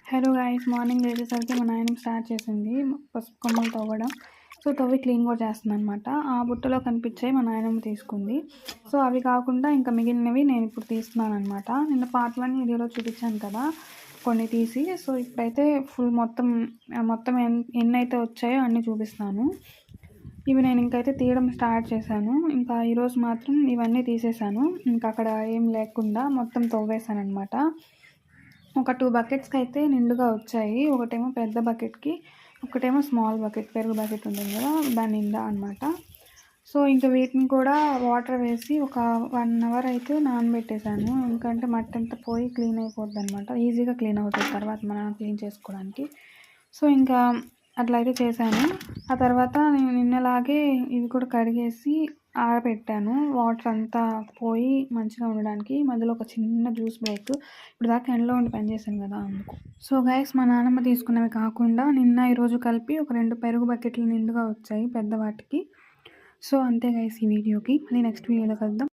Hello guys, morning లేచేసరికి మా నాయనమ్మ స్టార్ట్ చేసింది పసుపు కొమ్మలు తవ్వడం. సో తవ్వి క్లీన్ కూడా చేస్తుంది అనమాట. ఆ బుట్టలో కనిపించాయి మా నాయనమ్మ తీసుకుంది. సో అవి కాకుండా ఇంకా మిగిలినవి నేను ఇప్పుడు తీస్తున్నాను అనమాట. నిన్న పార్ట్ 1 వీడియోలో చూపించాను కదా కొన్ని తీసి. సో ఇప్పుడైతే ఫుల్ మొత్తం ఎన్నైతే వచ్చాయో అన్నీ చూపిస్తాను. ఇవి నేను ఇంకైతే తీయడం స్టార్ట్ చేశాను. ఇంకా ఈరోజు మాత్రం ఇవన్నీ తీసేసాను. ఇంకా అక్కడ ఏం లేకుండా మొత్తం తవ్వేశాను అనమాట. ఒక 2 బకెట్స్కి అయితే నిండుగా వచ్చాయి. ఒకటేమో పెద్ద బకెట్కి, ఒకటేమో స్మాల్ బకెట్, పెరుగు బకెట్ ఉంటుంది కదా దాని నిండా అనమాట. సో ఇంకా వీటిని కూడా వాటర్ వేసి ఒక 1 అవర్ అయితే నానబెట్టేశాను. ఎందుకంటే మట్టి అంతా పోయి క్లీన్ అయిపోద్ది అనమాట. ఈజీగా క్లీన్ అవుతుంది తర్వాత మనం క్లీన్ చేసుకోవడానికి. సో ఇంకా అట్లయితే చేశాను. ఆ తర్వాత నేను నిన్నలాగే ఇవి కూడా కడిగేసి ఆరబెట్టాను. వాటర్ అంతా పోయి మంచిగా ఉండడానికి. మధ్యలో ఒక చిన్న జ్యూస్ బ్రేక్. ఇప్పుడు దాకా ఎండలో ఉండి పనిచేశాను కదా అందుకు. సో గైస్, మా నాన్నమ్మ తీసుకున్నవి కాకుండా నిన్న ఈరోజు కలిపి ఒక 2 పెరుగు బకెట్లు నిండుగా వచ్చాయి పెద్ద వాటికి. సో అంతే గైస్ ఈ వీడియోకి. మళ్ళీ నెక్స్ట్ వీడియోలో కలుద్దాం.